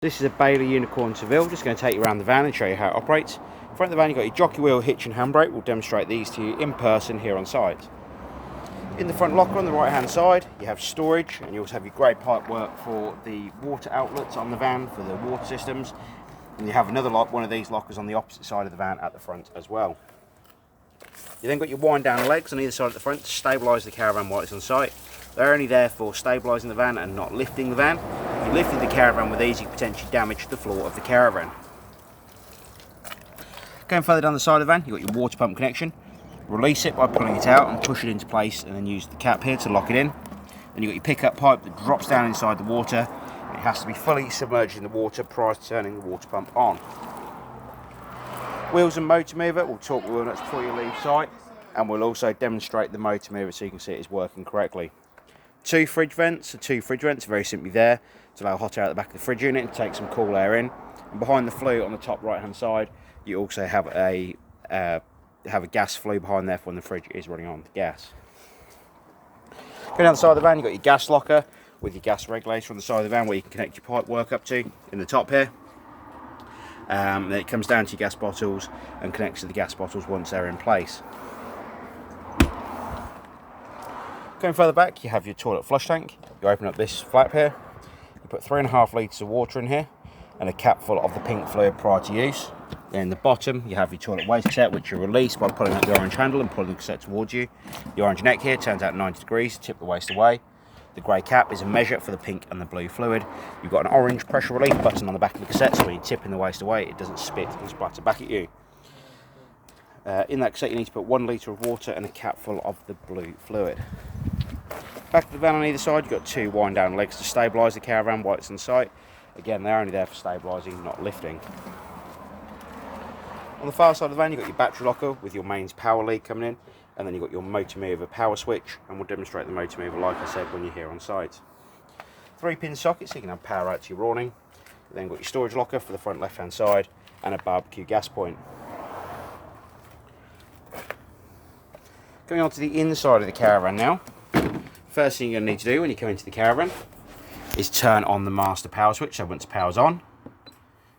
This is a Bailey Unicorn Seville. Just going to take you around the van and show you how it operates. In front of the van you've got your jockey wheel, hitch and handbrake. We'll demonstrate these to you in person here on site. In the front locker on the right hand side you have storage, and you also have your grey pipe work for the water outlets on the van for the water systems, and you have another one of these lockers on the opposite side of the van at the front as well. You then got your wind down legs on either side at the front to stabilise the caravan while it's on site. They're only there for stabilising the van and not lifting the van. If you lifted the caravan with these, you could potentially damage the floor of the caravan. Going further down the side of the van, you've got your water pump connection. Release it by pulling it out and push it into place, and then use the cap here to lock it in. Then you've got your pickup pipe that drops down inside the water. It has to be fully submerged in the water prior to turning the water pump on. Wheels and motor mover, we'll talk wheel nuts before you leave site, and we'll also demonstrate the motor mover so you can see it is working correctly. Two fridge vents very simply there to allow hot air at the back of the fridge unit and take some cool air in. And behind the flue on the top right hand side you also have a gas flue behind there for when the fridge is running on the gas. Going down the side of the van you've got your gas locker with your gas regulator on the side of the van where you can connect your pipe work up to in the top here. Then it comes down to your gas bottles and connects to the gas bottles once they're in place. Going further back, you have your toilet flush tank. You open up this flap here, you put 3.5 litres of water in here and a cap full of the pink fluid prior to use. Then in the bottom you have your toilet waste cassette, which you release by pulling out the orange handle and pulling the cassette towards you. The orange neck here turns out 90 degrees to tip the waste away. The grey cap is a measure for the pink and the blue fluid. You've got an orange pressure relief button on the back of the cassette, so when you're tipping the waste away it doesn't spit and splatter back at you. In that cassette you need to put 1 litre of water and a cap full of the blue fluid. Back of the van on either side you've got two wind down legs to stabilise the caravan while it's on site. Again, they're only there for stabilising, not lifting. On the far side of the van you've got your battery locker with your mains power lead coming in, and then you've got your motor mover power switch, and we'll demonstrate the motor mover like I said when you're here on site. 3-pin socket so you can have power out to your awning. You've then got your storage locker for the front left hand side and a barbecue gas point. Going on to the inside of the caravan now. First thing you're going to need to do when you come into the caravan is turn on the master power switch. So once power's on,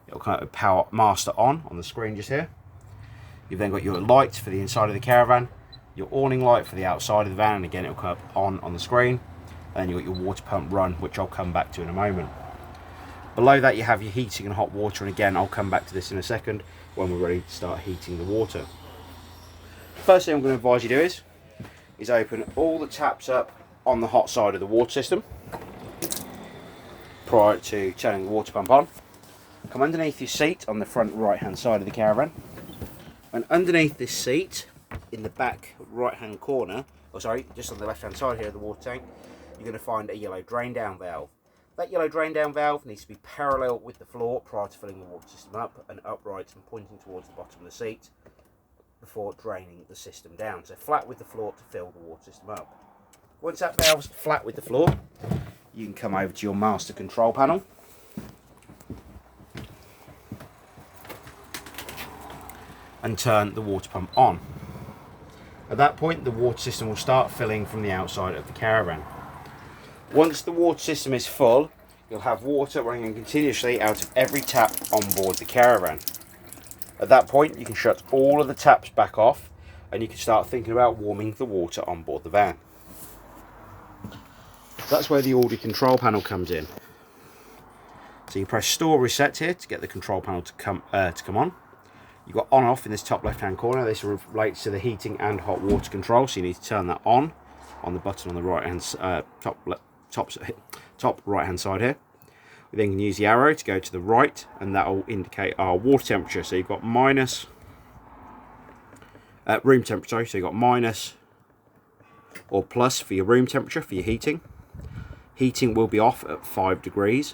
it'll come up with power master on the screen just here. You've then got your lights for the inside of the caravan, your awning light for the outside of the van, and again it'll come up on the screen. And then you've got your water pump run, which I'll come back to in a moment. Below that you have your heating and hot water, and again I'll come back to this in a second when we're ready to start heating the water. First thing I'm going to advise you do is open all the taps up on the hot side of the water system prior to turning the water pump on. Come underneath your seat on the front right hand side of the caravan, and underneath this seat in the back right hand corner, just on the left hand side here of the water tank, you're going to find a yellow drain down valve. That yellow drain down valve needs to be parallel with the floor prior to filling the water system up, and upright and pointing towards the bottom of the seat before draining the system down. So flat with the floor to fill the water system up. Once that valve's flat with the floor, you can come over to your master control panel and turn the water pump on. At that point the water system will start filling from the outside of the caravan. Once the water system is full, you'll have water running continuously out of every tap on board the caravan. At that point you can shut all of the taps back off and you can start thinking about warming the water on board the van. That's where the audio control panel comes in. So you press store reset here to get the control panel to come on. You've got on off in this top left hand corner. This relates to the heating and hot water control, so you need to turn that on the button on the right hand top right hand side here. We then can use the arrow to go to the right, and that will indicate our water temperature. So you've got minus room temperature, so you've got minus or plus for your room temperature for your heating. Heating will be off at 5 degrees.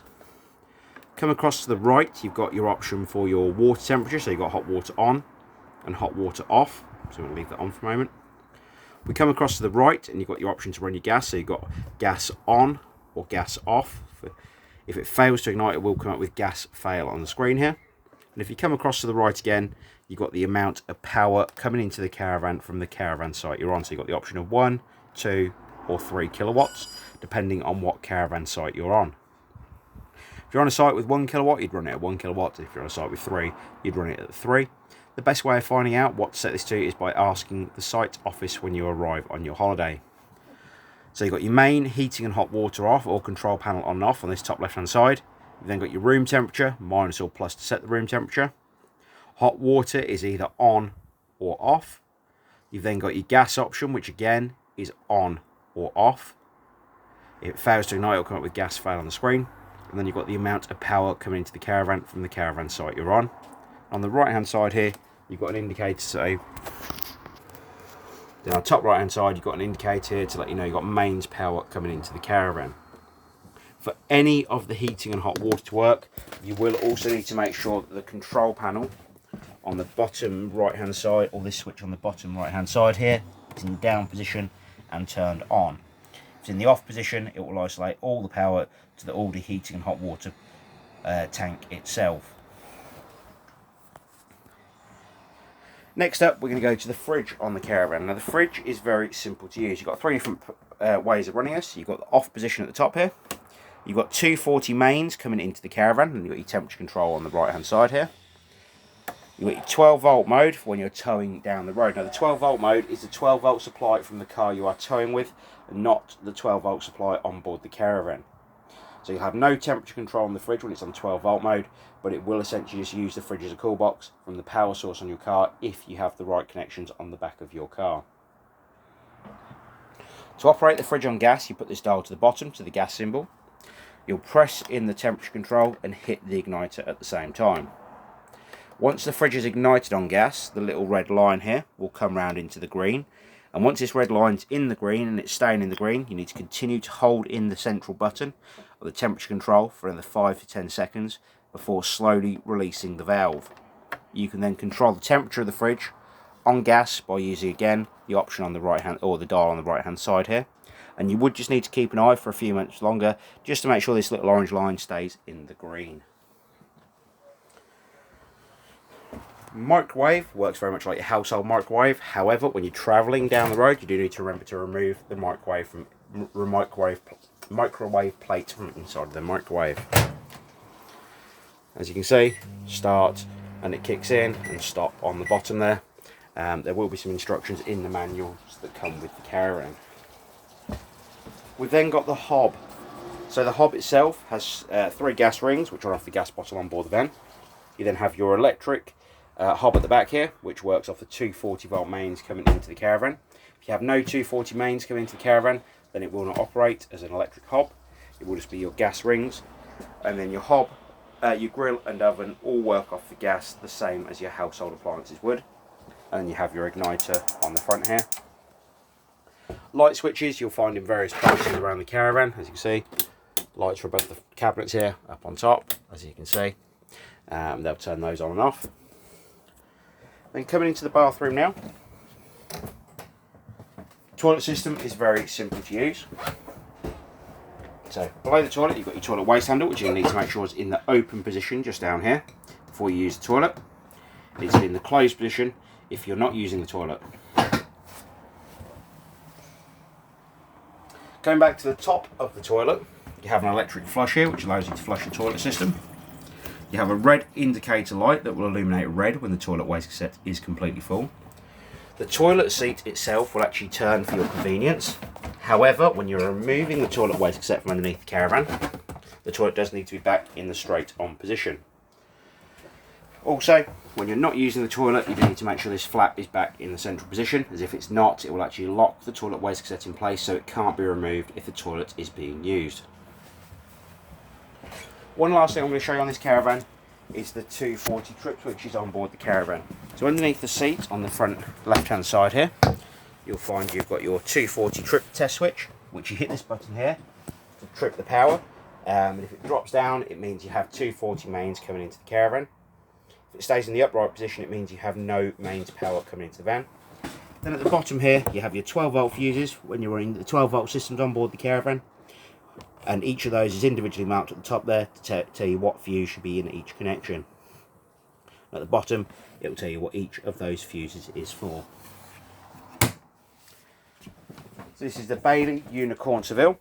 Come across to the right, you've got your option for your water temperature, so you've got hot water on and hot water off. So we'll leave that on for a moment. We come across to the right and you've got your option to run your gas, so you've got gas on or gas off. If it fails to ignite, it will come up with gas fail on the screen here. And if you come across to the right again, you've got the amount of power coming into the caravan from the caravan site you're on. So you've got the option of 1, 2 or 3 kilowatts, depending on what caravan site you're on. If you're on a site with 1 kilowatt, you'd run it at 1 kilowatt. If you're on a site with 3, you'd run it at 3. The best way of finding out what to set this to is by asking the site office when you arrive on your holiday. So you've got your main heating and hot water off, or control panel on and off on this top left hand side. You've then got your room temperature, minus or plus to set the room temperature. Hot water is either on or off. You've then got your gas option, which again is on or off. If it fails to ignite, it'll come up with gas fail on the screen. And then you've got the amount of power coming into the caravan from the caravan site you're on. On the right hand side here, you've got an indicator. So then on top right hand side, you've got an indicator here to let you know you've got mains power coming into the caravan. For any of the heating and hot water to work, you will also need to make sure that the control panel on the bottom right hand side, or this switch on the bottom right hand side here, is in the down position and turned on. If it's in the off position, it will isolate all the power to the Aldi heating and hot water tank itself. Next up, we're going to go to the fridge on the caravan. Now the fridge is very simple to use. You've got 3 different ways of running this. You've got the off position at the top here. You've got 240 mains coming into the caravan, and you've got your temperature control on the right hand side here. You've got your 12 volt mode for when you're towing down the road. Now the 12 volt mode is the 12 volt supply from the car you are towing with, and not the 12 volt supply on board the caravan. So you'll have no temperature control on the fridge when it's on 12 volt mode, but it will essentially just use the fridge as a cool box from the power source on your car if you have the right connections on the back of your car. To operate the fridge on gas, you put this dial to the bottom to the gas symbol. You'll press in the temperature control and hit the igniter at the same time. Once the fridge is ignited on gas, the little red line here will come round into the green. And once this red line's in the green and it's staying in the green, you need to continue to hold in the central button of the temperature control for another 5 to 10 seconds before slowly releasing the valve. You can then control the temperature of the fridge on gas by using again the option on the right hand, or the dial on the right hand side here. And you would just need to keep an eye for a few minutes longer just to make sure this little orange line stays in the green. Microwave works very much like your household microwave. However, when you're travelling down the road, you do need to remember to remove the microwave plate from inside the microwave. As you can see, start and it kicks in, and stop on the bottom there. There will be some instructions in the manuals that come with the caravan. We've then got the hob. So the hob itself has 3 gas rings, which are off the gas bottle on board the van. You then have your electric hob at the back here, which works off the 240 volt mains coming into the caravan. If you have no 240 mains coming into the caravan, then it will not operate as an electric hob. It will just be your gas rings. And then your hob, your grill and oven all work off the gas the same as your household appliances would. And then you have your igniter on the front here. Light switches you'll find in various places around the caravan. As you can see, lights for above the cabinets here, up on top, as you can see. They'll turn those on and off. Then coming into the bathroom now. Toilet system is very simple to use. So below the toilet, you've got your toilet waste handle, which you need to make sure is in the open position just down here before you use the toilet. It needs to be in the closed position if you're not using the toilet. Going back to the top of the toilet, you have an electric flush here, which allows you to flush the toilet system. You have a red indicator light that will illuminate red when the toilet waste cassette is completely full. The toilet seat itself will actually turn for your convenience. However, when you're removing the toilet waste cassette from underneath the caravan, the toilet does need to be back in the straight on position. Also, when you're not using the toilet, you do need to make sure this flap is back in the central position, as if it's not, it will actually lock the toilet waste cassette in place, so it can't be removed if the toilet is being used. One last thing I'm going to show you on this caravan is the 240 trip switches on board the caravan. So underneath the seat on the front left hand side here, you'll find you've got your 240 trip test switch, which you hit this button here to trip the power. And if it drops down, it means you have 240 mains coming into the caravan. If it stays in the upright position, it means you have no mains power coming into the van. Then at the bottom here, you have your 12 volt fuses when you're running the 12 volt systems on board the caravan. And each of those is individually marked at the top there to tell you what fuse should be in each connection. At the bottom, it will tell you what each of those fuses is for. So this is the Bailey Unicorn Seville.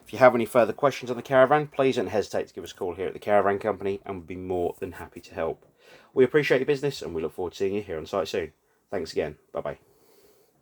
If you have any further questions on the caravan, please don't hesitate to give us a call here at the Caravan Company, and we'll be more than happy to help. We appreciate your business and we look forward to seeing you here on site soon. Thanks again. Bye bye.